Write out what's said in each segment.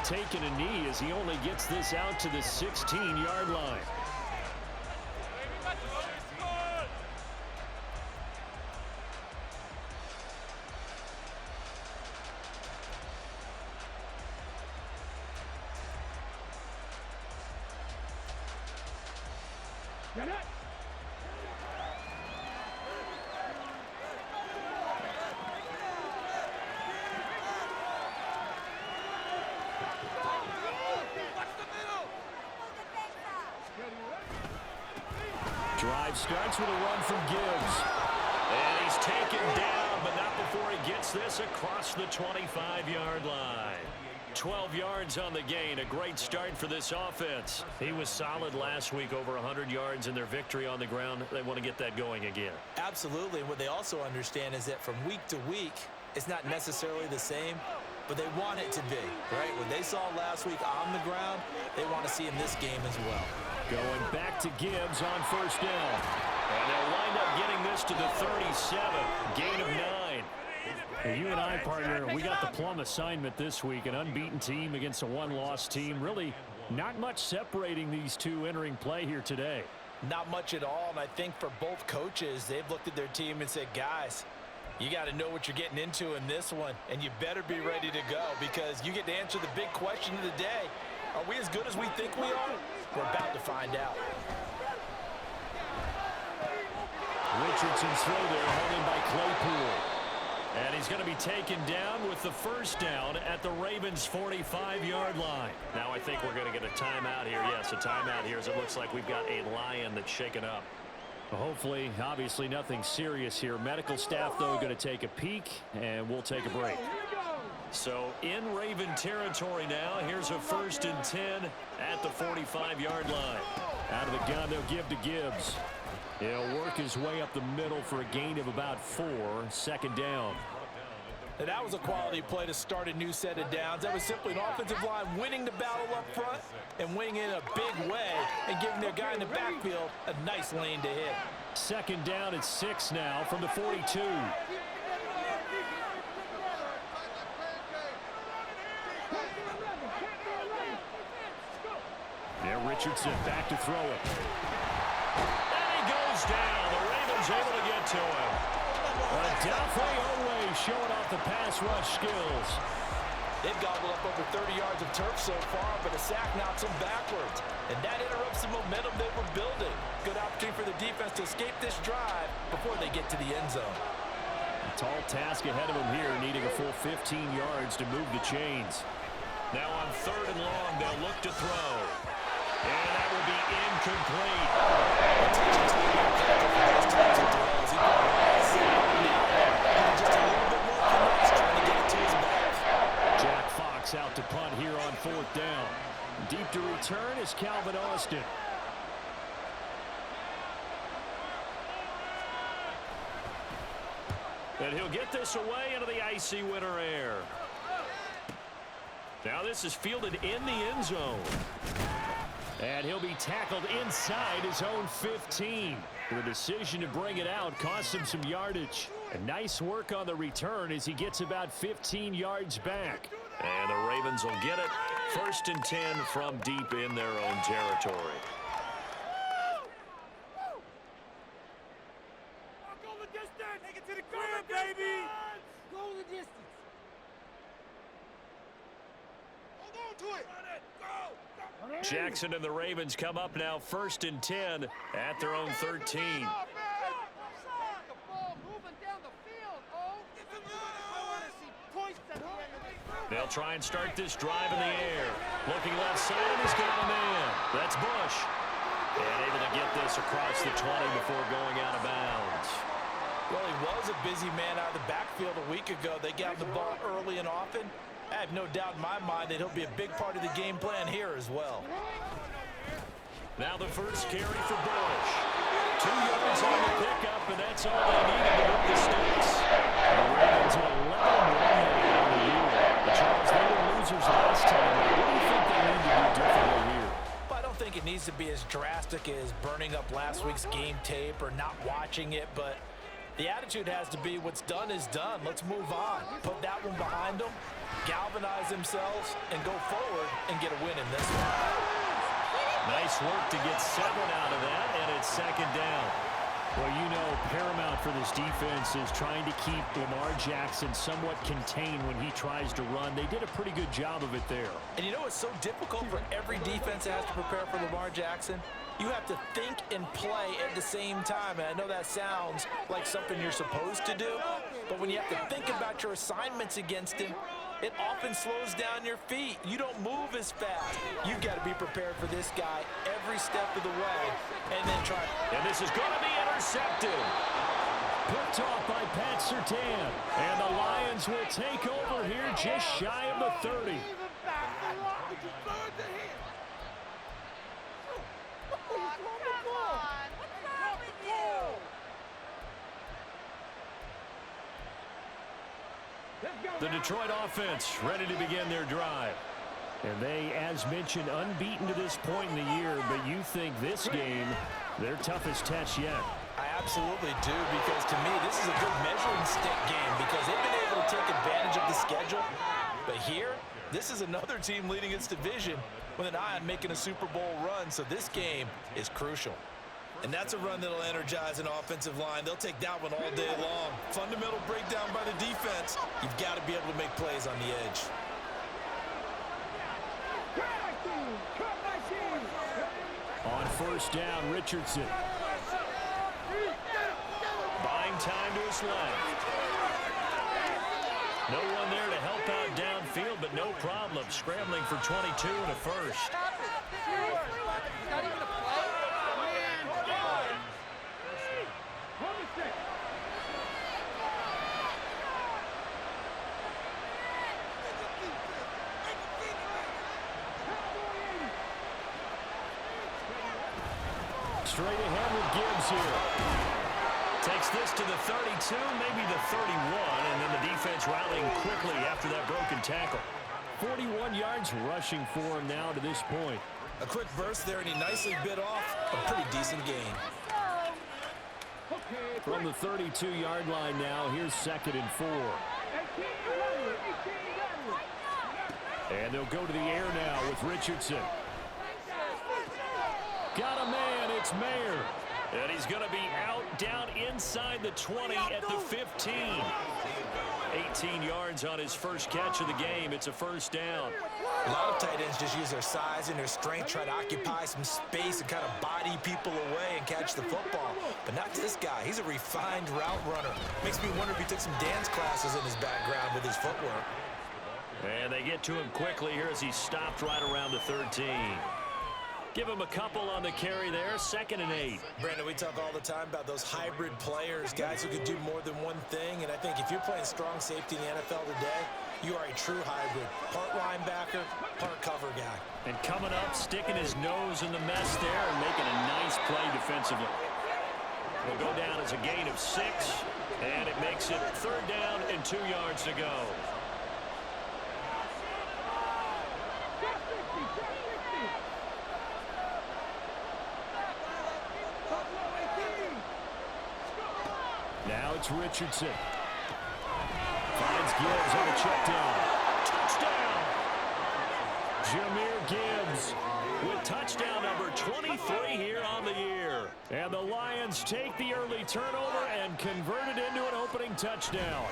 taking a knee as he only gets this out to the 16-yard line. Drive starts with a run from Gibbs. And he's taken down, but not before he gets this across the 25-yard line. 12 yards on the gain. A great start for this offense. He was solid last week, over 100 yards in their victory on the ground. They want to get that going again. Absolutely. And what they also understand is that from week to week, it's not necessarily the same, but they want it to be, right? What they saw last week on the ground, they want to see in this game as well. Going back to Gibbs on first down. And they'll wind up getting this to the 37. Gain of 9. Hey, you and I, partner, we got the plum assignment this week. An unbeaten team against a one-loss team. Really not much separating these two entering play here today. Not much at all, and I think for both coaches, they've looked at their team and said, guys, you got to know what you're getting into in this one, and you better be ready to go because you get to answer the big question of the day. Are we as good as we think we are? We're about to find out. Richardson's throw there, held in by Claypool. And he's going to be taken down with the first down at the Ravens' 45-yard line. Now I think we're going to get a timeout here. Yes, a timeout here as it looks like we've got a lion that's shaken up. Well, hopefully, obviously nothing serious here. Medical staff, though, going to take a peek, and we'll take a break. So in Raven territory now, here's a 1st and 10 at the 45-yard line. Out of the gun, they'll give to Gibbs. He'll work his way up the middle for a gain of about 4, 2nd down. And that was a quality play to start a new set of downs. That was simply an offensive line winning the battle up front and winning in a big way and giving their guy in the backfield a nice lane to hit. 2nd down at 6 now from the 42. There, Richardson back to throw it. And he goes down. The Ravens able to get to him. Adolfo Owe showing off the pass rush skills. They've gobbled up over 30 yards of turf so far, but a sack knocks them backwards. And that interrupts the momentum they were building. Good opportunity for the defense to escape this drive before they get to the end zone. A tall task ahead of them here, needing a full 15 yards to move the chains. Now on 3rd and long, they'll look to throw. And that will be incomplete. Jack Fox out to punt here on 4th down. Deep to return is Calvin Austin. And he'll get this away into the icy winter air. Now this is fielded in the end zone. And he'll be tackled inside his own 15. The decision to bring it out cost him some yardage. And nice work on the return as he gets about 15 yards back. And the Ravens will get it. 1st and 10 from deep in their own territory. Go the distance. Take it to the crib, baby. Go the distance. Hold on to it. Go. Jackson and the Ravens come up now 1st and 10 at their own 13. They'll try and start this drive in the air. Looking left side, and he's got a man. That's Bush. And able to get this across the 20 before going out of bounds. Well, he was a busy man out of the backfield a week ago. They got the ball early and often. I have no doubt in my mind that he'll be a big part of the game plan here as well. Now the first carry for Bush. 2 yards on the pickup, and that's all they needed to move the stakes. The Ravens are 11-1 on the year. But Charles, they were losers last time. What do you think they need to do differently here? Well, I don't think it needs to be as drastic as burning up last week's game tape or not watching it, but The attitude has to be what's done is done. Let's move on. Put that one behind them, galvanize themselves, and go forward and get a win in this one. Nice work to get 7 out of that, and it's second down. Well, you know, paramount for this defense is trying to keep Lamar Jackson somewhat contained when he tries to run. They did a pretty good job of it there. And you know it's so difficult for every defense that has to prepare for Lamar Jackson? You have to think and play at the same time. And I know that sounds like something you're supposed to do, but when you have to think about your assignments against him, it often slows down your feet. You don't move as fast. You've got to be prepared for this guy every step of the way and then try. And this is going to be intercepted. Picked off by Pat Surtain. And the Lions will take over here just shy of the 30. The Detroit offense ready to begin their drive. And they, as mentioned, unbeaten to this point in the year, but you think this game, their toughest test yet. I absolutely do, because to me, this is a good measuring stick game because they've been able to take advantage of the schedule. But here, this is another team leading its division with an eye on making a Super Bowl run, so this game is crucial. And that's a run that'll energize an offensive line. They'll take that one all day long. Fundamental breakdown by the defense. You've got to be able to make plays on the edge. On first down, Richardson. Buying time to his left. No one there to help out downfield, but no problem. Scrambling for 22 and a first. Straight ahead with Gibbs here. Takes this to the 32, maybe the 31, and then the defense rallying quickly after that broken tackle. 41 yards rushing for him now to this point. A quick burst there, and he nicely bit off a pretty decent gain. From the 32-yard line now, here's 2nd and 4. And they'll go to the air now with Richardson. Got a man, it's Mayer. And he's going to be out down inside the 20 at the 15. 18 yards on his first catch of the game. It's a first down. A lot of tight ends just use their size and their strength, try to occupy some space and kind of body people away and catch the football. But not this guy. He's a refined route runner. Makes me wonder if he took some dance classes in his background with his footwork. And they get to him quickly here as he's stopped right around the 13. Give him a couple on the carry there, 2nd and 8. Brandon, we talk all the time about those hybrid players, guys who can do more than one thing. And I think if you're playing strong safety in the NFL today, you are a true hybrid. Part linebacker, part cover guy. And coming up, sticking his nose in the mess there and making a nice play defensively. Will go down as a gain of 6, and it makes it 3rd down and 2 yards to go. Now it's Richardson. Finds Gibbs on a check down. Touchdown! Jahmyr Gibbs with touchdown number 23 here on the year. And the Lions take the early turnover and convert it into an opening touchdown.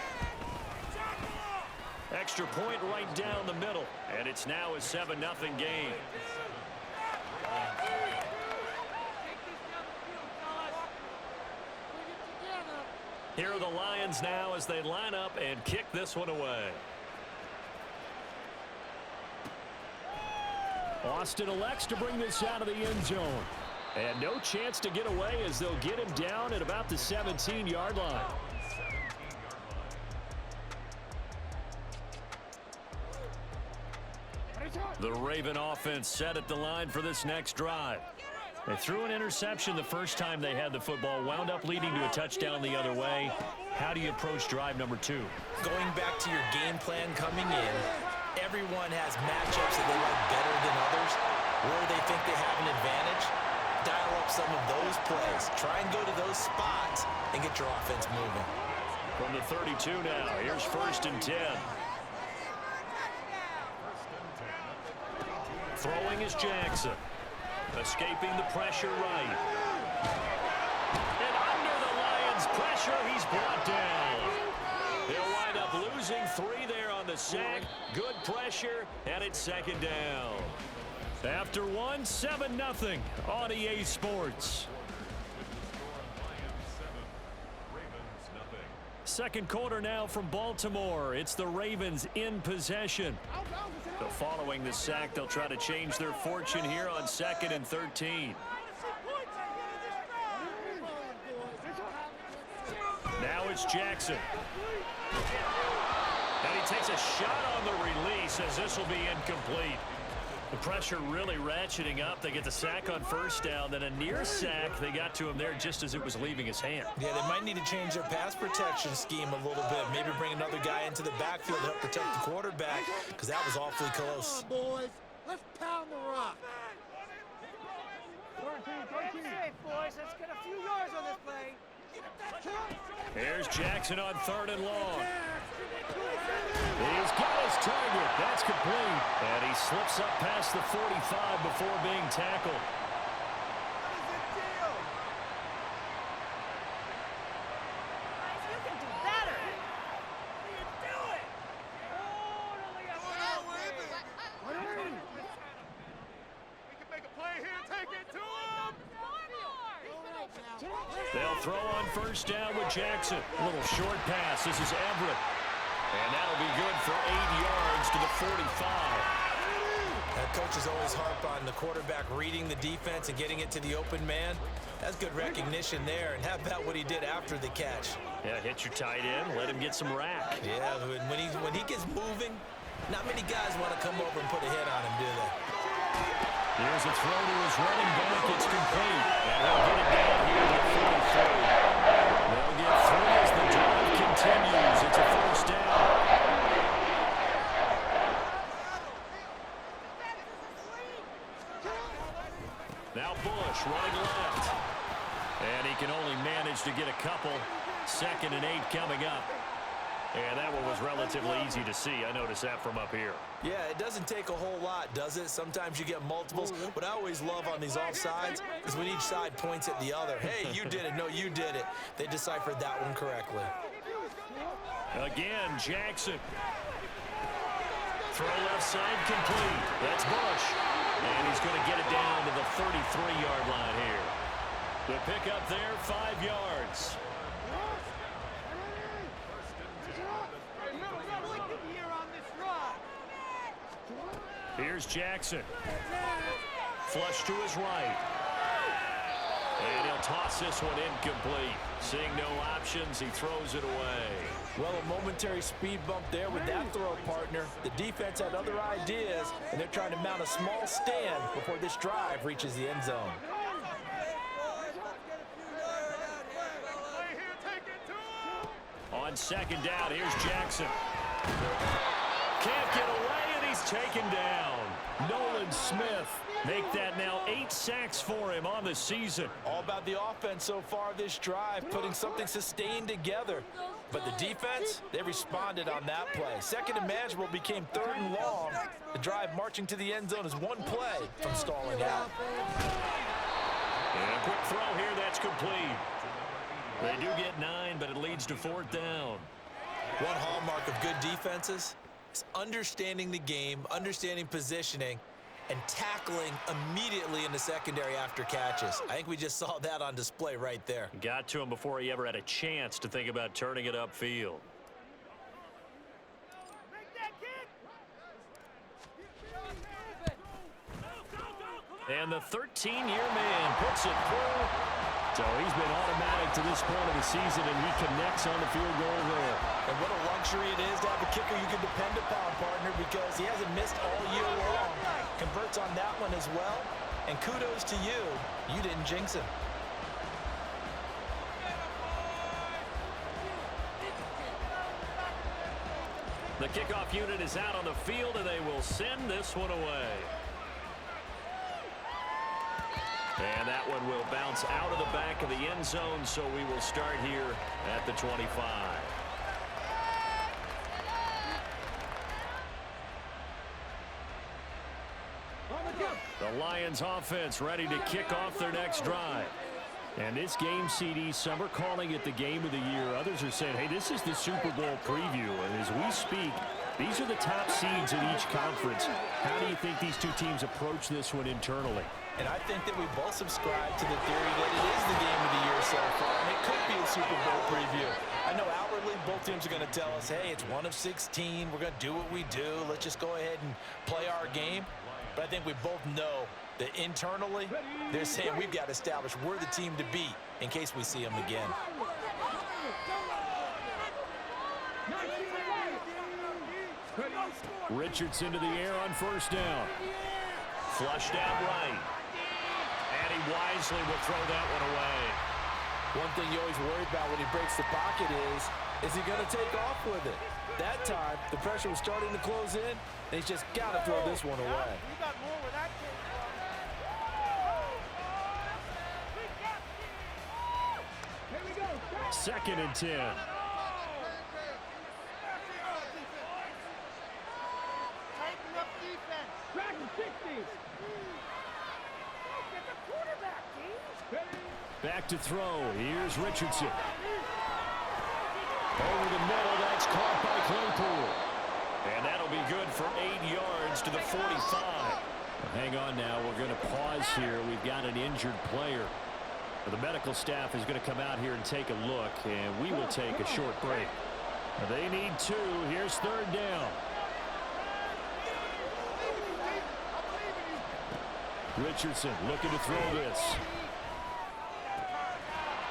Extra point right down the middle. And it's now a 7-0 game. Here are the Lions now as they line up and kick this one away. Austin elects to bring this out of the end zone. And no chance to get away as they'll get him down at about the 17-yard line. The Raven offense set at the line for this next drive. They threw an interception the first time they had the football, wound up leading to a touchdown the other way. How do you approach drive number 2? Going back to your game plan coming in, everyone has matchups that they like better than others, where they think they have an advantage. dial up some of those plays. Try and go to those spots and get your offense moving. From the 32 now, here's 1st and 10. Throwing is Jackson. Escaping the pressure right. And under the Lions' pressure, he's brought down. They'll wind up losing 3 there on the sack. Good pressure, and it's 2nd down. After 1, 7-0 on EA Sports. Second quarter now from Baltimore. It's the Ravens in possession. So following the sack, they'll try to change their fortune here on 2nd and 13. Now it's Jackson. And he takes a shot on the release as this will be incomplete. The pressure really ratcheting up. They get the sack on 1st down, then a near sack. They got to him there just as it was leaving his hand. Yeah, they might need to change their pass protection scheme a little bit. Maybe bring another guy into the backfield to help protect the quarterback, because that was awfully close. Come on, boys. Let's pound the rock. 13. Safe, boys. Let's get a few yards on this play. Here's Jackson on 3rd and long. He's got his target. That's complete. And he slips up past the 45 before being tackled. You can do better. We can make a play here. Take it to him. They'll throw on 1st down with Jackson. A little short pass. This is Everett. And that'll be good for 8 yards to the 45. Coaches always harp on the quarterback reading the defense and getting it to the open man. That's good recognition there. And how about what he did after the catch? Yeah, hit your tight end. Let him get some rack. Yeah, when he gets moving, not many guys want to come over and put a hit on him, do they? Here's a throw to his running back. It's complete. And they'll get it down here to the 43. They'll get 3 as the drive continues. It's a 1st down. Now Bush running left. And he can only manage to get a couple. 2nd and 8 coming up. And that one was relatively easy to see. I noticed that from up here. Yeah, it doesn't take a whole lot, does it? Sometimes you get multiples. What I always love on these offsides is when each side points at the other. Hey, you did it. No, you did it. They deciphered that one correctly. Again, Jackson. Throw left side complete. That's Bush. And he's going to get it down to the 33-yard line here. The pickup there, 5 yards. Here's Jackson. Flush to his right. And he'll toss this one incomplete. Seeing no options, he throws it away. Well, a momentary speed bump there with that throw, partner. The defense had other ideas, and they're trying to mount a small stand before this drive reaches the end zone. On 2nd down, here's Jackson. Can't get away, and he's taken down. Nolan Smith make that now 8 sacks for him on the season. All about the offense so far this drive, putting something sustained together. But the defense, they responded on that play. 2nd and manageable became 3rd and long. The drive marching to the end zone is one play from stalling out. And a quick throw here, that's complete. They do get 9, but it leads to 4th down. One hallmark of good defenses is understanding the game, understanding positioning, and tackling immediately in the secondary after catches. I think we just saw that on display right there. Got to him before he ever had a chance to think about turning it upfield. And the 13-year man puts it through. So he's been automatic to this point of the season, and he connects on the field goal there. And what a luxury it is to have a kicker you can depend upon, partner, because he hasn't missed all year long. Converts on that one as well. And kudos to you. You didn't jinx him. The kickoff unit is out on the field, and they will send this one away. And that one will bounce out of the back of the end zone, so we will start here at the 25. The Lions offense ready to kick off their next drive. And this game, CD, some are calling it the game of the year. Others are saying, hey, this is the Super Bowl preview. And as we speak, these are the top seeds in each conference. How do you think these two teams approach this one internally? And I think that we both subscribe to the theory that it is the game of the year so far, and it could be a Super Bowl preview. I know outwardly both teams are going to tell us, hey, it's 1 of 16. We're going to do what we do. Let's just go ahead and play our game. But I think we both know that internally, they're saying we've got to establish we're the team to beat in case we see them again. Richardson to the air on first down. Flushed out right. And he wisely will throw that one away. One thing you always worry about when he breaks the pocket is he going to take off with it? That time, the pressure was starting to close in, and he's just got to throw this one away. You got more where that came from. Second and 10. Tighten up defense. Track 60. Get the quarterback, team. Back to throw. Here's Richardson. Over the middle, that's caught by Claypool. And that'll be good for 8 yards to the 45. Hang on now. We're going to pause here. We've got an injured player. The medical staff is going to come out here and take a look, and we will take a short break. They need 2. Here's third down. Richardson looking to throw this.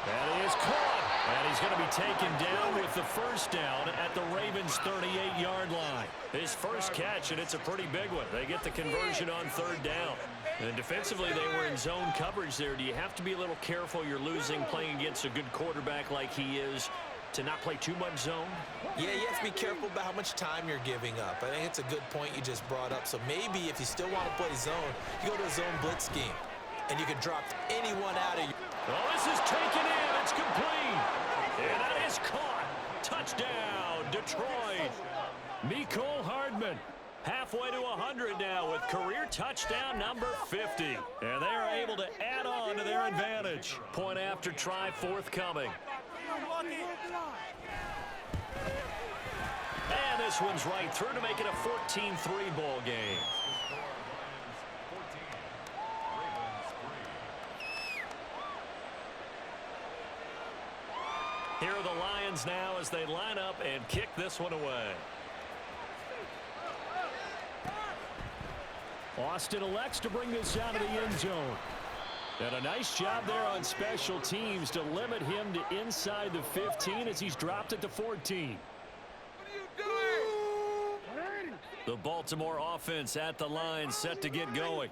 That is caught. And he's going to be taken down with the first down at the Ravens' 38-yard line. His first catch, and it's a pretty big one. They get the conversion on third down. And defensively, they were in zone coverage there. Do you have to be a little careful? You're losing playing against a good quarterback like he is to not play too much zone? Yeah, you have to be careful about how much time you're giving up. I think it's a good point you just brought up. So maybe if you still want to play zone, you go to a zone blitz scheme, and you can drop anyone out of you. Well, this is taken in. It's complete. And that is caught. Touchdown, Detroit. Mecole Hardman. Halfway to 100 now with career touchdown number 50. And they are able to add on to their advantage. Point after try forthcoming. And this one's right through to make it a 14-3 ball game. Here are the Lions now as they line up and kick this one away. Austin elects to bring this out of the end zone. And a nice job there on special teams to limit him to inside the 15 as he's dropped at the 14. The Baltimore offense at the line set to get going.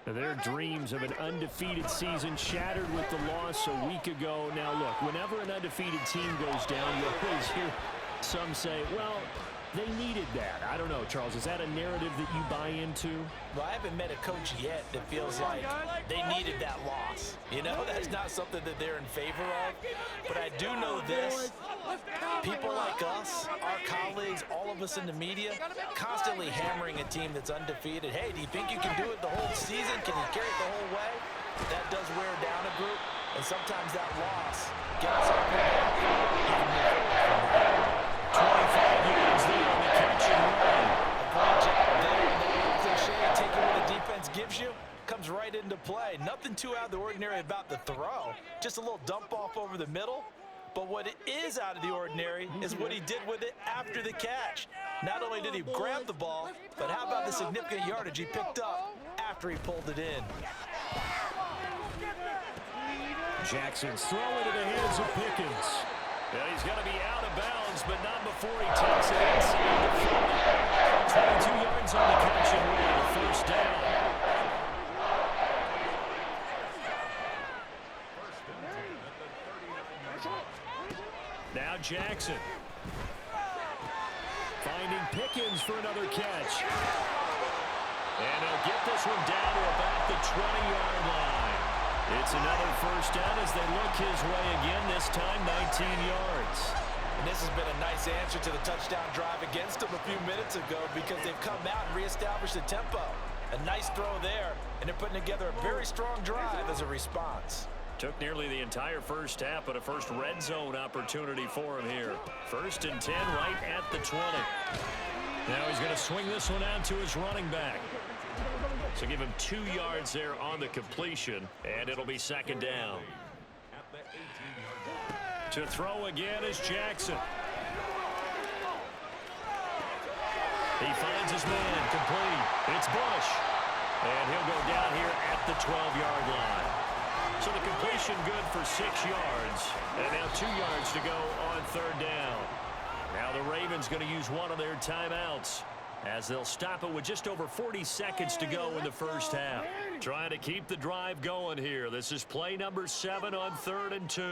Their dreams of an undefeated season shattered with the loss a week ago. Now, look, whenever an undefeated team goes down, you always hear some say, well, they needed that. I don't know, Charles. Is that a narrative that you buy into? Well, I haven't met a coach yet that feels like they needed that loss. You know, that's not something that they're in favor of. But I do know this. People like us, our colleagues, all of us in the media, constantly hammering a team that's undefeated. Hey, do you think you can do it the whole season? Can you carry it the whole way? That does wear down a group. And sometimes that loss gets up and down. 25 yards there on the catch and run. Great job there. The cliche, taking what the defense gives you comes right into play. Nothing too out of the ordinary about the throw. Just a little dump off over the middle. But what it is out of the ordinary is what he did with it after the catch. Not only did he grab the ball, but how about the significant yardage he picked up after he pulled it in. Jackson's throw into the hands of Pickens. Yeah, he's going to be out of bounds, but not before he takes it inside the 40. 22 yards on the catch and run, the first down. Now Jackson. Finding Pickens for another catch. And he'll get this one down to about the 20-yard line. It's another first down as they look his way again, this time 19 yards. And this has been a nice answer to the touchdown drive against them a few minutes ago because they've come out and reestablished the tempo. A nice throw there, and they're putting together a very strong drive as a response. Took nearly the entire first half, but a first red zone opportunity for him here. 1st and 10 right at the 20. Now he's going to swing this one out to his running back. So give him 2 yards there on the completion, and it'll be 2nd down. To throw again is Jackson. He finds his man, complete. It's Bush. And he'll go down here at the 12-yard line. So the completion good for 6 yards. And now 2 yards to go on 3rd down. Now the Ravens going to use one of their timeouts as they'll stop it with just over 40 seconds to go in the first half. Trying to keep the drive going here. This is play number 7 on 3rd and 2.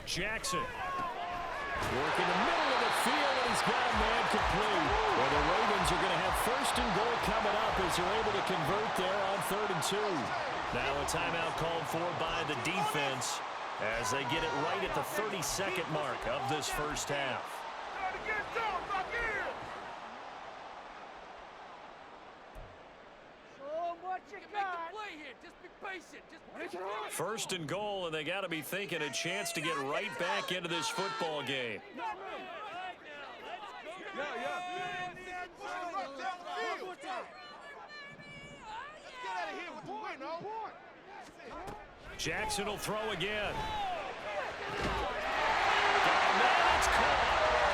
Jackson working the middle of the field, and he's got a man complete. Well, the Ravens are going to have 1st and goal coming up as they're able to convert there on 3rd and 2. Now a timeout called for by the defense as they get it right at the 32nd mark of this first half. First and goal, and they got to be thinking a chance to get right back into this football game. Jackson will throw again. And it's caught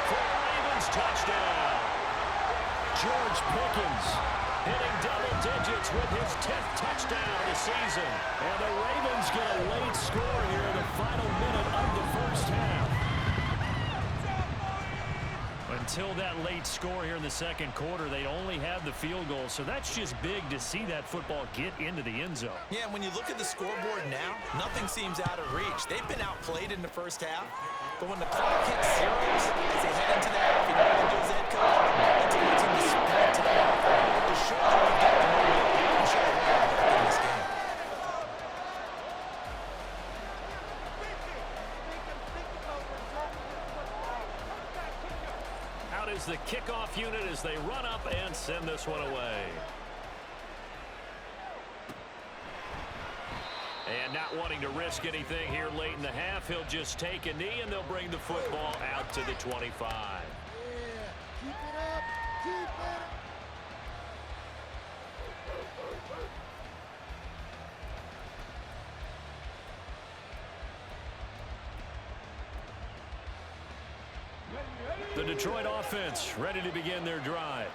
for a Ravens touchdown. George Pickens hitting double digits with his 10th touchdown of the season. And the Ravens get a late score here in the final minute of the first half. Until that late score here in the 2nd quarter, they only had the field goal. So that's just big to see that football get into the end zone. Yeah, and when you look at the scoreboard now, nothing seems out of reach. They've been outplayed in the first half. But when the clock hits zeros, as they head into the half, you know what they do as a head coach? That's what wants him to sprint to the half. To show that we've got the momentum, we should have won in this game. Out is the kickoff unit as they run up and send this one away. And not wanting to risk anything here late in the half, he'll just take a knee and they'll bring the football out to the 25. Keep it up. Keep it up. The Detroit offense ready to begin their drive.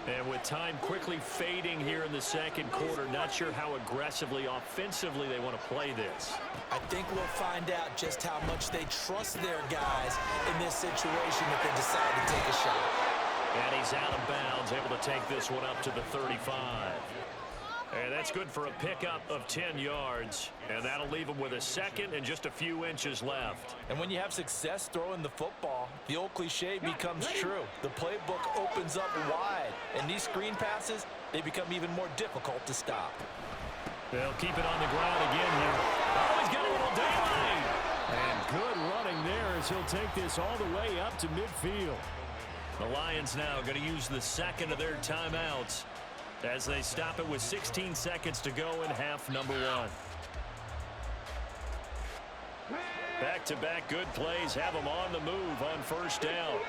And with time quickly fading here in the 2nd quarter, not sure how aggressively, offensively they want to play this. I think we'll find out just how much they trust their guys in this situation if they decide to take a shot. And he's out of bounds, able to take this one up to the 35. And that's good for a pickup of 10 yards. And that'll leave him with a 2nd and just a few inches left. And when you have success throwing the football, the old cliche becomes true. The playbook opens up wide. And these screen passes, they become even more difficult to stop. They'll keep it on the ground again here. Oh, he's got a little daylight. And good running there as he'll take this all the way up to midfield. The Lions now going to use the 2nd of their timeouts as they stop it with 16 seconds to go in half number 1. Back-to-back good plays have them on the move on 1st down.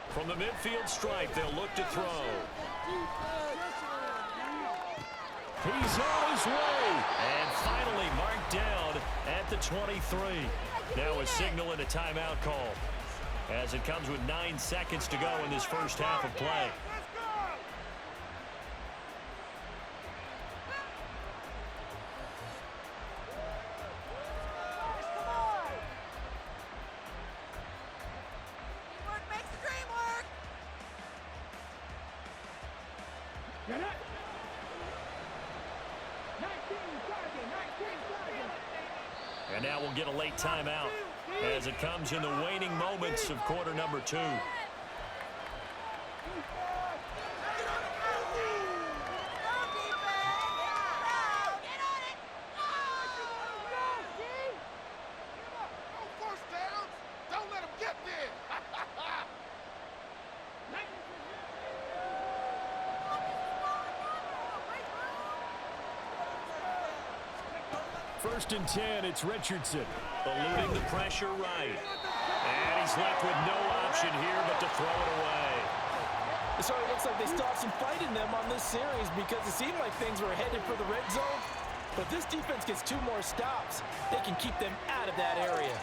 From the midfield stripe, they'll look to throw. He's on his way. And finally marked down at the 23. Now a signal and a timeout call as it comes with 9 seconds to go in this first half of play. Teamwork makes the dream work. Get it. And now we'll get a late timeout as it comes in the waning moments of quarter number 2. First and 10, it's Richardson. Eluding the pressure right. And he's left with no option here but to throw it away. So it looks like they still have some fight in them on this series because it seemed like things were headed for the red zone. But this defense gets 2 more stops. They can keep them out of that area.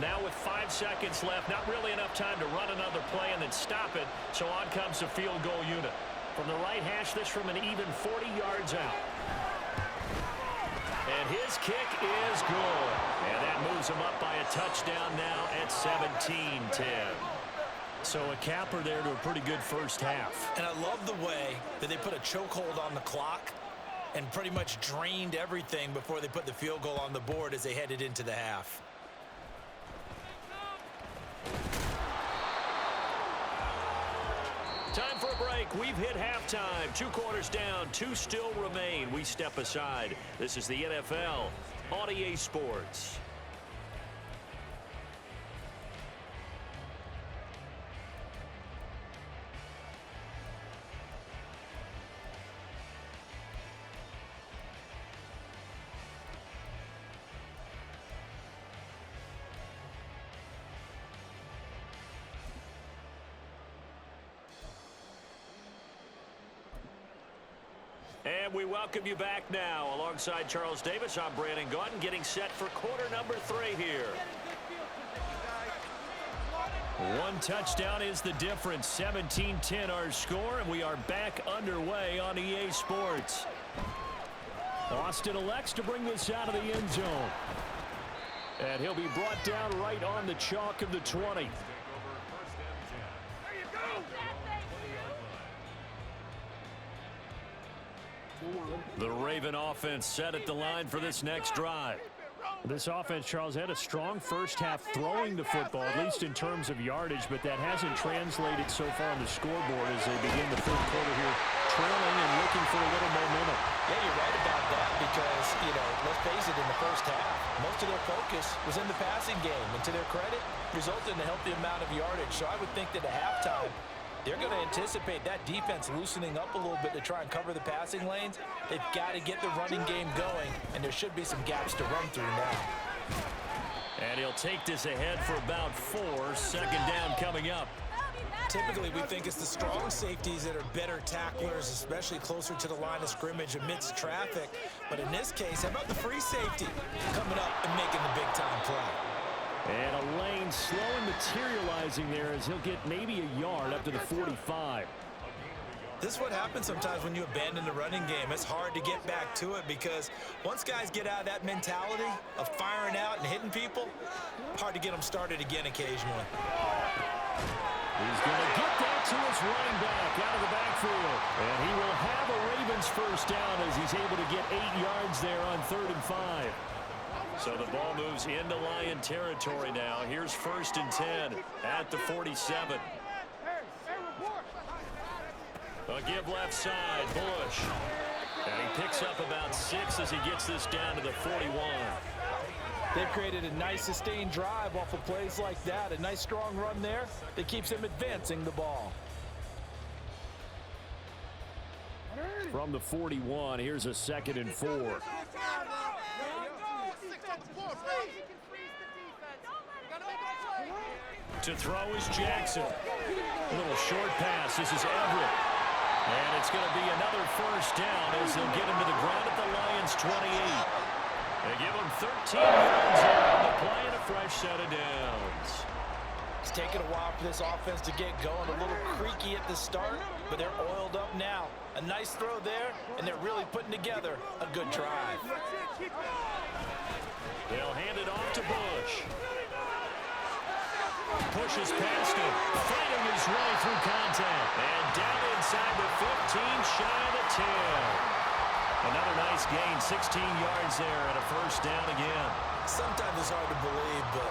Now with 5 seconds left, not really enough time to run another play and then stop it. So on comes the field goal unit. From the right hash, this from an even 40 yards out. And his kick is good. And that moves him up by a touchdown now at 17-10. So a capper there to a pretty good first half. And I love the way that they put a chokehold on the clock and pretty much drained everything before they put the field goal on the board as they headed into the half. Time for a break. We've hit halftime. 2 quarters down. 2 still remain. We step aside. This is the NFL on EA Sports. And we welcome you back now. Alongside Charles Davis, I'm Brandon Gaudin, getting set for quarter number 3 here. 1 touchdown is the difference. 17-10 our score, and we are back underway on EA Sports. Austin elects to bring this out of the end zone. And he'll be brought down right on the chalk of the 20. The Raven offense set at the line for this next drive. This offense, Charles, had a strong first half throwing the football, at least in terms of yardage, but that hasn't translated so far on the scoreboard as they begin the third quarter here, trailing and looking for a little momentum. Yeah, you're right about that because, let's face it, in the first half, most of their focus was in the passing game, and to their credit, resulted in a healthy amount of yardage. So I would think that at halftime, they're going to anticipate that defense loosening up a little bit to try and cover the passing lanes. They've got to get the running game going, and there should be some gaps to run through now. And he'll take this ahead for about 4. Second down coming up. Typically, we think it's the strong safeties that are better tacklers, especially closer to the line of scrimmage amidst traffic. But in this case, how about the free safety coming up and making the big-time play? And a lane slow and materializing there as he'll get maybe a yard up to the 45. This is what happens sometimes when you abandon the running game. It's hard to get back to it because once guys get out of that mentality of firing out and hitting people, hard to get them started again occasionally. He's going to get that to his running back out of the backfield. And he will have a Ravens first down as he's able to get 8 yards there on 3rd and 5. So the ball moves into Lion territory now. Here's 1st and 10 at the 47. A give left side, Bush. And he picks up about 6 as he gets this down to the 41. They've created a nice sustained drive off of plays like that. A nice strong run there that keeps them advancing the ball. From the 41, here's a 2nd and 4. To throw is Jackson. A little short pass. This is Everett. And it's going to be another first down as they'll get him to the ground at the Lions' 28. They give him 13 yards on the play and a fresh set of downs. It's taken a while for this offense to get going. A little creaky at the start, but they're oiled up now. A nice throw there, and they're really putting together a good drive. They'll hand it off to Bush. Pushes past him, fighting his way through contact. And down inside the 10. Another nice gain, 16 yards there and a first down again. Sometimes it's hard to believe, but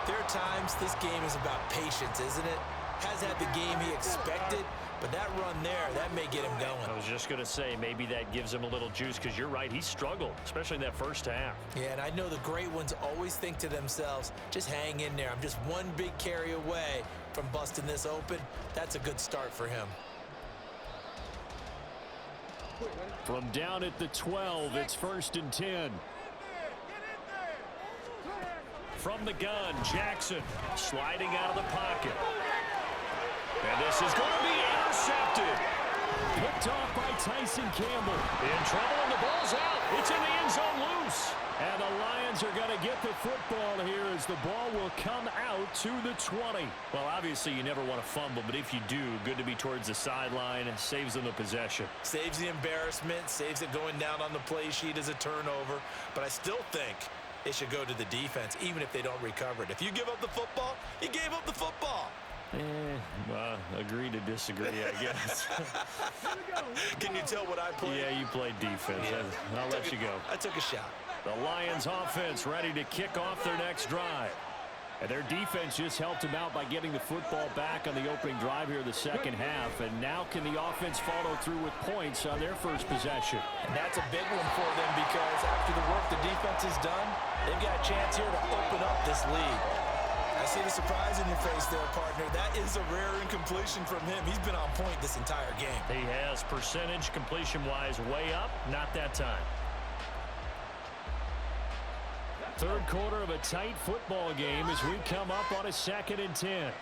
there are times this game is about patience, isn't it? Has had the game he expected, but that run there, that may get him going. I was just going to say, maybe that gives him a little juice because you're right, he struggled, especially in that first half. Yeah, and I know the great ones always think to themselves, just hang in there. I'm just one big carry away from busting this open. That's a good start for him. From down at the 12, it's 1st and 10. From the gun, Jackson sliding out of the pocket. And this is going to be intercepted. Picked off by Tyson Campbell. In trouble, and the ball's out. It's in the end zone loose. And the Lions are going to get the football here as the ball will come out to the 20. Well, obviously, you never want to fumble, but if you do, good to be towards the sideline. Saves them the possession. Saves the embarrassment, saves it going down on the play sheet as a turnover. But I still think it should go to the defense, even if they don't recover it. If you give up the football, you gave up the football. Agree to disagree, I guess. Can you tell what I played? Yeah, you played defense. Yeah. I'll let you go. I took a shot. The Lions offense ready to kick off their next drive. And their defense just helped them out by getting the football back on the opening drive here in the second half. And now can the offense follow through with points on their first possession? And that's a big one for them because after the work the defense has done, they've got a chance here to open up this lead. I see the surprise in your face there, partner. That is a rare incompletion from him. He's been on point this entire game. He has, percentage completion-wise way up, not that time. Third quarter of a tight football game as we come up on a 2nd and 10.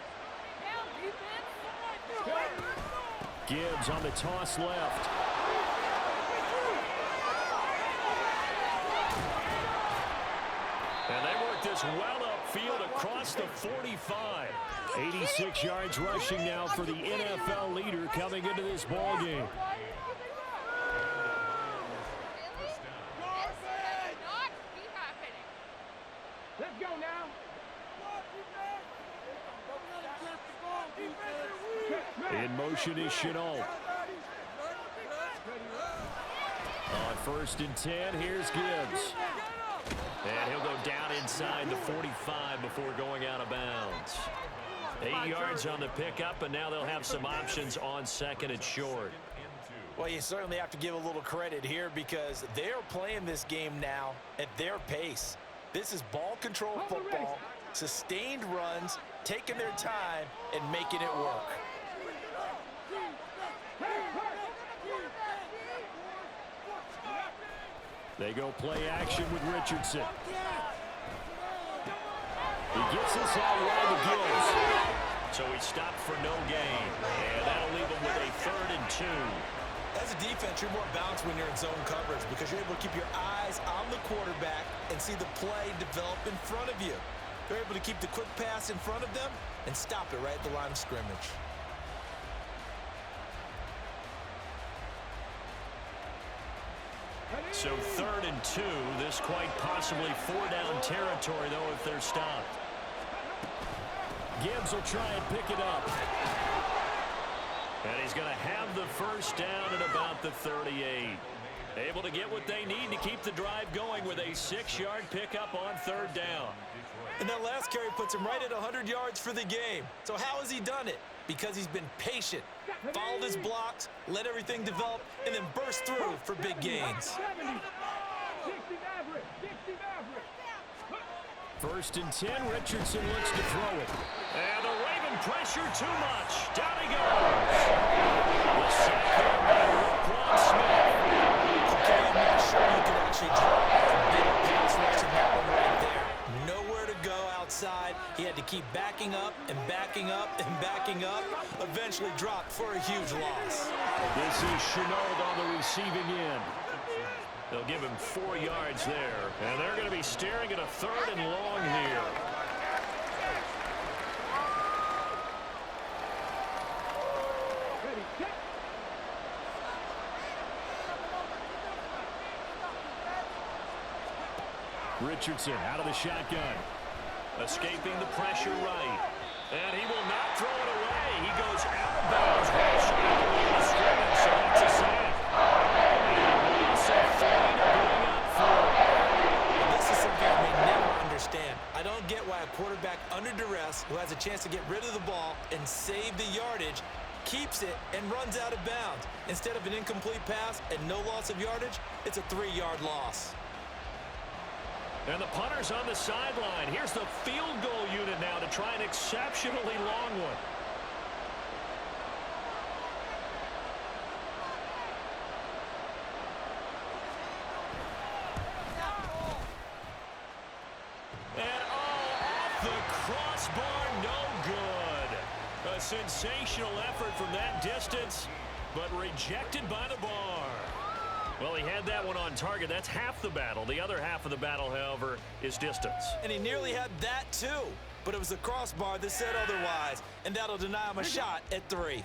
Gibbs on the toss left. And they work this well upfield across the 45. 86 yards rushing now for the NFL leader coming into this ball game. Let's go now. In motion is Chenault. On 1st and 10, here's Gibbs. And he'll go down inside the 45 before going out of bounds. 8 yards on the pickup, and now they'll have some options on 2nd and short. Well, you certainly have to give a little credit here because they're playing this game now at their pace. This is ball control football, sustained runs, taking their time, and making it work. They go play action with Richardson. He gets this out wide to Gibbs. So he stopped for no gain. And that'll leave him with a 3rd and 2. As a defense, you're more balanced when you're in zone coverage because you're able to keep your eyes on the quarterback and see the play develop in front of you. They're able to keep the quick pass in front of them and stop it right at the line of scrimmage. So 3rd and 2. This quite possibly 4-down territory, though, if they're stopped. Gibbs will try and pick it up. And he's going to have the first down at about the 38. Able to get what they need to keep the drive going with a 6-yard pickup on 3rd down. And that last carry puts him right at 100 yards for the game. So how has he done it? Because he's been patient, followed his blocks, let everything develop, and then burst through for big gains. 1st and 10, Richardson looks to throw it. And the Raven pressure too much. Down he goes. The sack there by Roquan Smith. Okay, I'm not sure you can actually draw a big pass rush in that one right there. Nowhere to go outside. He had to keep backing up and backing up and backing up. Eventually dropped for a huge loss. This is Chenault on the receiving end. They'll give him 4 yards there. And they're going to be staring at a 3rd and long here. Richardson out of the shotgun. Escaping the pressure right. And he will not throw it away. He goes out of bounds right side of the line of scrimmage, so that's a sack. chance to get rid of the ball and save the yardage, keeps it, and runs out of bounds. Instead of an incomplete pass and no loss of yardage, it's a 3-yard loss. And the punter's on the sideline. Here's the field goal unit now to try an exceptionally long one. And off the crossbar, no good. A sensational effort from that distance, but rejected by the bar. Well, he had that one on target. That's half the battle. The other half of the battle, however, is distance. And he nearly had that too, but it was the crossbar that said otherwise, and that'll deny him a shot at 3. Yeah,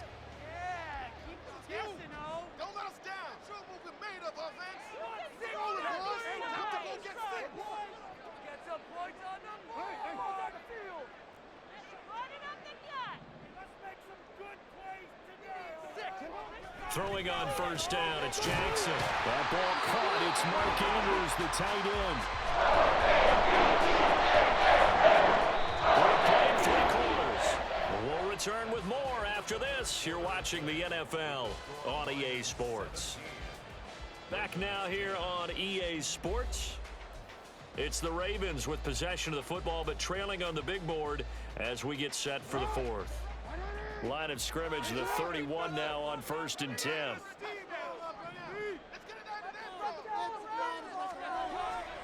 keep them guessing, oh. Don't let us down. Show what we're made of, offense. Six, Roll it, boys. hey, Time to go hey, get hey, six. boys. Get some points on the board. On the field. Let's make some good plays today. 6. Throwing on first down, it's Jackson. That ball caught. It's Mark Andrews, the tight end. We're playing 3 quarters. We'll return with more after this. You're watching the NFL on EA Sports. Back now here on EA Sports. It's the Ravens with possession of the football, but trailing on the big board as we get set for the 4th. Line of scrimmage, the 31 now on 1st and 10.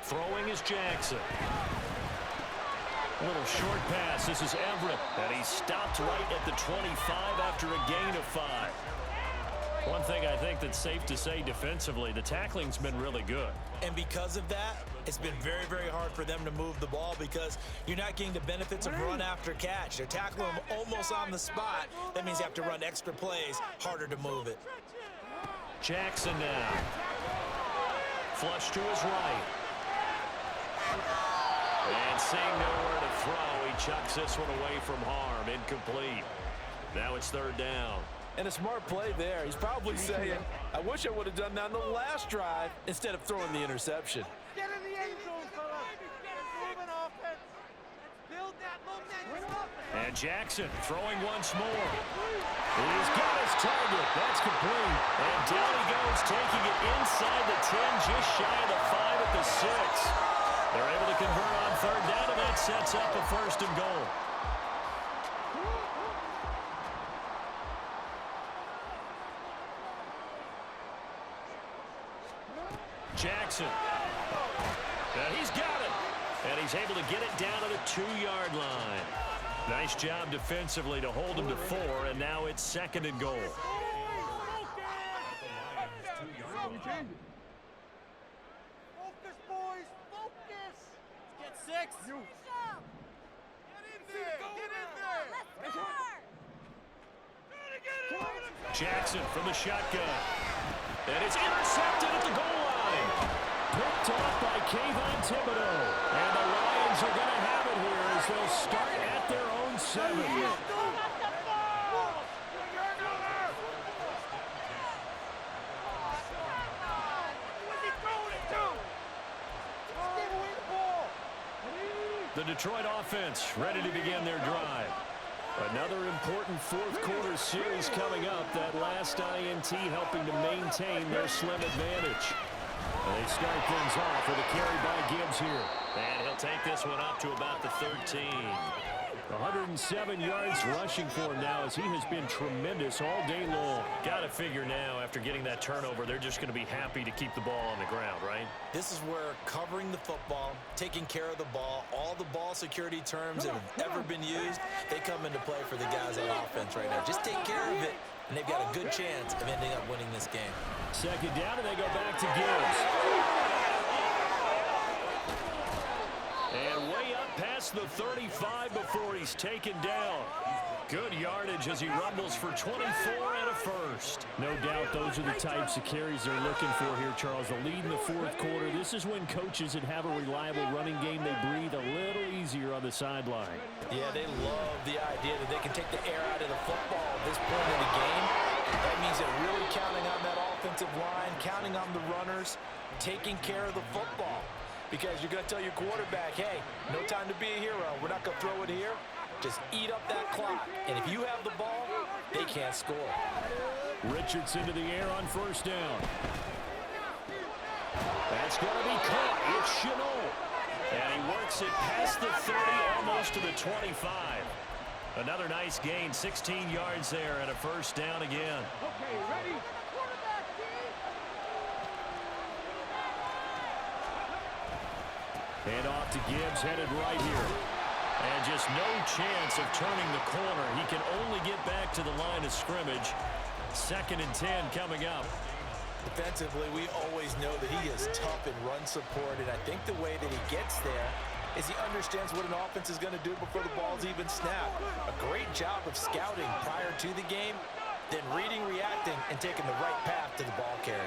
Throwing is Jackson. A little short pass. This is Everett. And he stopped right at the 25 after a gain of 5. One thing I think that's safe to say defensively, the tackling's been really good. And because of that, it's been very, very hard for them to move the ball because you're not getting the benefits of run after catch. They're tackling them almost on the spot. That means you have to run extra plays, harder to move it. Jackson now. Flush to his right. And seeing nowhere to throw, he chucks this one away from harm. Incomplete. Now it's 3rd down. And a smart play there. He's probably saying, I wish I would have done that on the last drive instead of throwing the interception. Get in the end zone, fellas. Moving offense. Let's build that momentum. And Jackson throwing once more. He's got his target. That's complete. And down he goes, taking it inside the 10, just shy of the 5 at the 6. They're able to convert on 3rd down, and that sets up a 1st and goal. Jackson. And he's got it. And he's able to get it down to the 2-yard line. Nice job defensively to hold him to 4, and now it's 2nd and goal. Focus, boys. Focus. Get 6. Get in there. Get in there. Let's go. Jackson from the shotgun. And it's intercepted at the goal line. Picked off by Kayvon Thibodeau. And the Lions are going to have it here as they'll start at their own 7. The Detroit offense ready to begin their drive. Another important 4th quarter series coming up. That last INT helping to maintain their slim advantage. And they start things off with a carry by Gibbs here. And he'll take this one up to about the 13. 107 yards rushing for him now as he has been tremendous all day long. Got to figure now after getting that turnover, they're just going to be happy to keep the ball on the ground, right? This is where covering the football, taking care of the ball, all the ball security terms that have ever been used, they come into play for the guys on offense right now. Just take care of it, and they've got a good chance of ending up winning this game. 2nd down, and they go back to Gibbs. And way up past the 35 before he's taken down. Good yardage as he rumbles for 24 and a 1st. No doubt those are the types of carries they're looking for here, Charles. The lead in the 4th quarter. This is when coaches that have a reliable running game, they breathe a little easier on the sideline. Yeah, they love the idea that they can take the air out of the football at this point in the game. That means they're really counting on that offensive line, counting on the runners, taking care of the football. Because you're going to tell your quarterback, hey, no time to be a hero. We're not going to throw it here. Just eat up that clock. And if you have the ball, they can't score. Richardson to the air on first down. That's going to be caught. It's Chenault. And he works it past the 30, almost to the 25. Another nice gain, 16 yards there, and a first down again. Okay, ready? Hand off to Gibbs, headed right here. And just no chance of turning the corner. He can only get back to the line of scrimmage. 2nd and 10 coming up. Defensively, we always know that he is tough in run support, and I think the way that he gets there is he understands what an offense is going to do before the ball's even snapped. A great job of scouting prior to the game, then reading, reacting, and taking the right path to the ball carrier.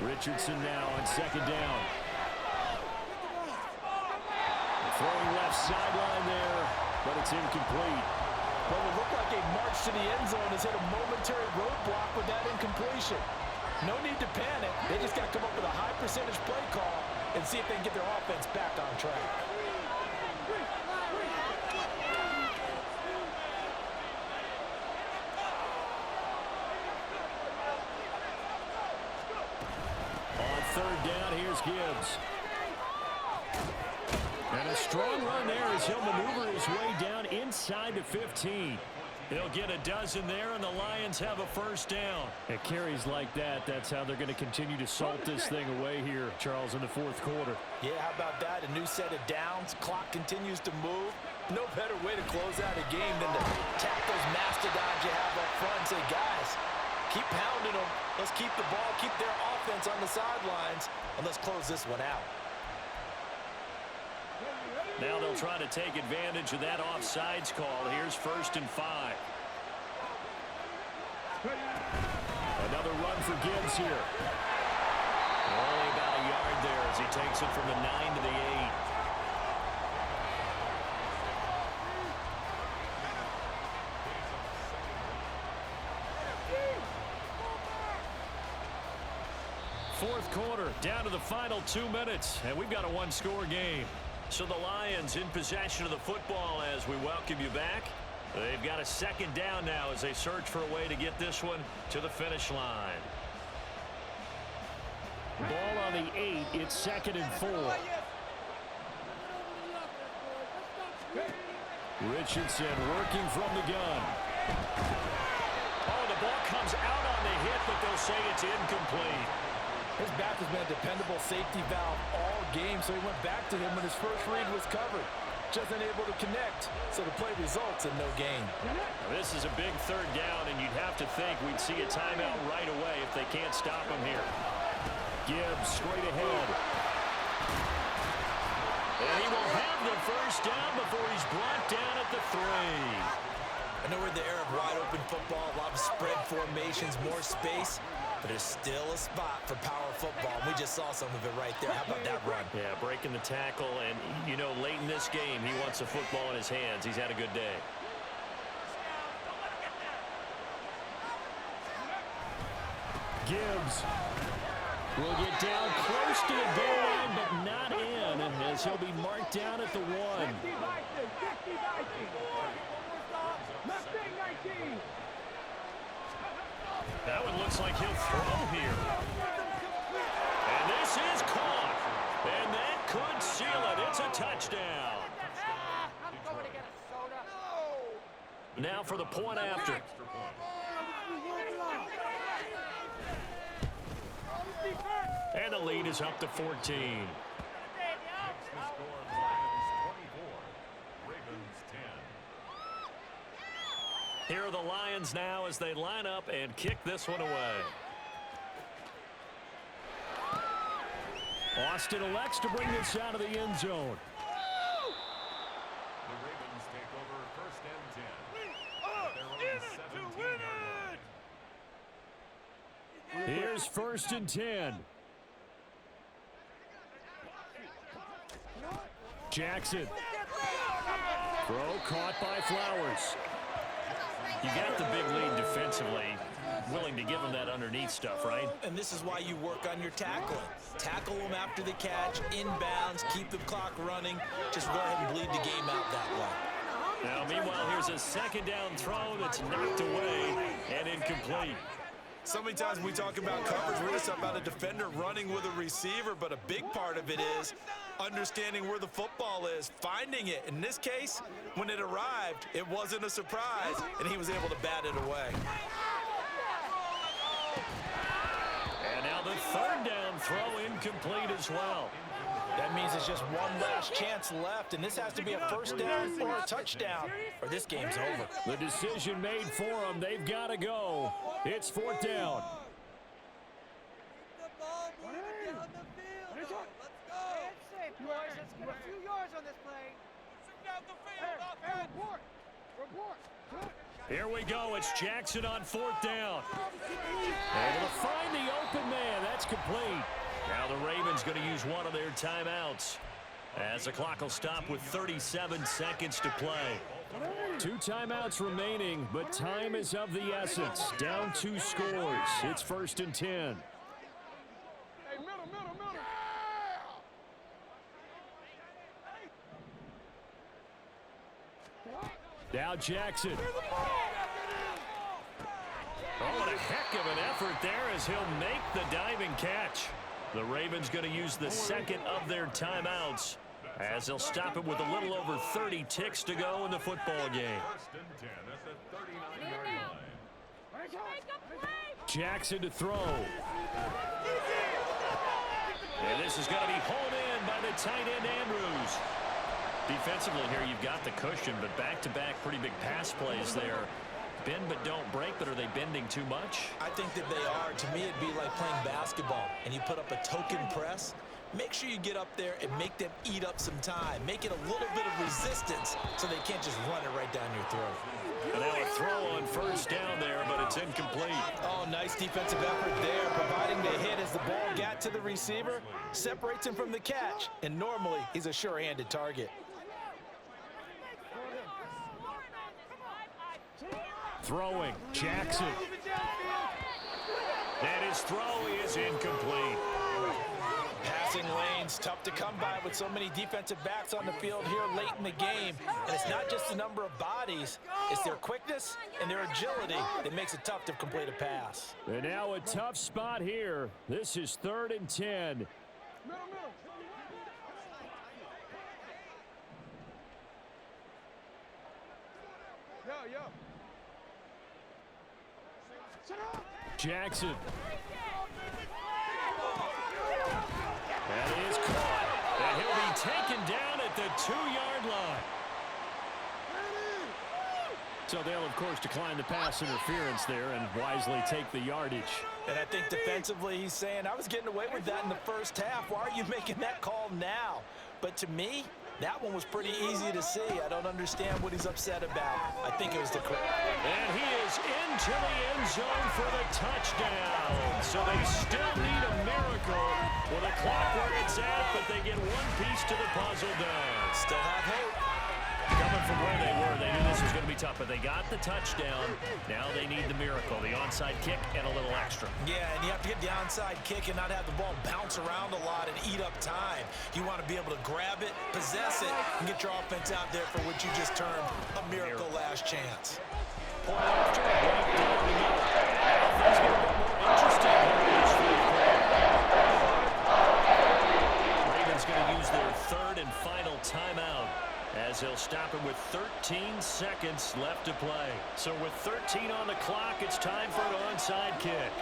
Richardson now on 2nd down. Throwing left sideline there, but it's incomplete. Well, it looked like a march to the end zone has hit a momentary roadblock with that incompletion. No need to panic. They just got to come up with a high percentage play call and see if they can get their offense back on track. On 3rd down, here's Gibbs. And a strong run there as he'll maneuver his way down inside the 15. He'll get a dozen there, and the Lions have a first down. At carries like that, that's how they're going to continue to salt this thing away here, Charles, in the 4th quarter. Yeah, how about that? A new set of downs. Clock continues to move. No better way to close out a game than to tap those mastodons you have up front and say, guys, keep pounding them. Let's keep the ball, keep their offense on the sidelines, and let's close this one out. Now they'll try to take advantage of that offsides call. Here's 1st and 5. Another run for Gibbs here. Only about a yard there as he takes it from the 9 to the 8. Fourth quarter, down to the final 2 minutes, and we've got a one-score game. So the Lions in possession of the football as we welcome you back. They've got a 2nd down now as they search for a way to get this one to the finish line. Ball on the 8. It's 2nd and 4. Richardson working from the gun. Oh, the ball comes out on the hit, but they'll say it's incomplete. His back has been a dependable safety valve all game, so he went back to him when his first read was covered. Just unable to connect, so the play results in no gain. Now, this is a big 3rd down, and you'd have to think we'd see a timeout right away if they can't stop him here. Gibbs straight ahead. And he will have the first down before he's brought down at the 3. I know we're in the era of wide-open football, a lot of spread formations, more space, but there's still a spot for power football. We just saw some of it right there. How about that run? Yeah, breaking the tackle, and, you know, late in this game, he wants the football in his hands. He's had a good day. Gibbs will get down close to the goal line, but not in, as he'll be marked down at the 1. That one looks like he'll throw here. And this is caught. And that could seal it. It's a touchdown. I'm going to get a soda. Now for the point after. And the lead is up to 14. Here are the Lions now as they line up and kick this one away. Austin elects to bring this out of the end zone. The Ravens take over 1st and 10. Here's 1st and 10. Jackson. Throw caught by Flowers. You got the big lead defensively. willing to give him that underneath stuff, right? And this is why you work on your tackling. Tackle them after the catch, inbounds, keep the clock running. Just go ahead and bleed the game out that way. Now, meanwhile, here's a second down throw that's knocked away and incomplete. So many times we talk about coverage, we're just about a defender running with a receiver, but a big part of it is understanding where the football is, finding it. In this case, when it arrived, it wasn't a surprise, and he was able to bat it away. And now the third down throw incomplete as well. That means it's just one last chance left, and this has to be a first down or a touchdown, or this game's over. The decision made for them. They've got to go. It's fourth down. Keep the ball moving down the field. Let's go. It's safe, boys. Let's get a few yards on this play. Down the field. Hey, report. Here we go. It's Jackson on fourth down. Able to find the open man. That's complete. Now the Ravens going to use one of their timeouts as the clock will stop with 37 seconds to play. 2 timeouts remaining, but time is of the essence. Down 2 scores. It's 1st and 10. Hey, middle. Now Jackson. Oh, what a heck of an effort there as he'll make the diving catch. The Ravens going to use the second of their timeouts as they'll stop it with a little over 30 ticks to go in the football game. 1st and 10 at the 39-yard line. Jackson to throw. And this is going to be hauled in by the tight end Andrews. Defensively here, you've got the cushion, but back-to-back pretty big pass plays there. Bend but don't break, but are they bending too much? I think that they are. To me, it'd be like playing basketball, and you put up a token press. Make sure you get up there and make them eat up some time. Make it a little bit of resistance so they can't just run it right down your throat. And now a throw on first down there, but it's incomplete. Oh, nice defensive effort there, providing the hit as the ball got to the receiver, separates him from the catch, and normally he's a sure-handed target. Throwing, Jackson. And his throw is incomplete. Passing lanes, tough to come by with so many defensive backs on the field here late in the game. And it's not just the number of bodies, it's their quickness and their agility that makes it tough to complete a pass. And now a tough spot here. This is 3rd and 10. Yo. Jackson. That is caught. And he'll be taken down at the 2-yard line. So they'll, of course, decline the pass interference there and wisely take the yardage. And I think defensively he's saying, I was getting away with that in the first half. Why are you making that call now? But to me, that one was pretty easy to see. I don't understand what he's upset about. I think it was the crowd. And he is into the end zone for the touchdown. So they still need a miracle with a clock where it's at, but they get one piece to the puzzle done. Still have hope. Coming from where they were, they knew this was going to be tough, but they got the touchdown. Now they need the miracle, the onside kick and a little extra. Yeah, and you have to get the onside kick and not have the ball bounce around a lot and eat up time. You want to be able to grab it, possess it, and get your offense out there for what you just termed a miracle last chance. Point after, right down the middle. Things get a bit more interesting here in this fourth quarter. Ravens going to use their 3rd and final timeout, as they'll stop it with 13 seconds left to play. So with 13 on the clock, it's time for an onside kick.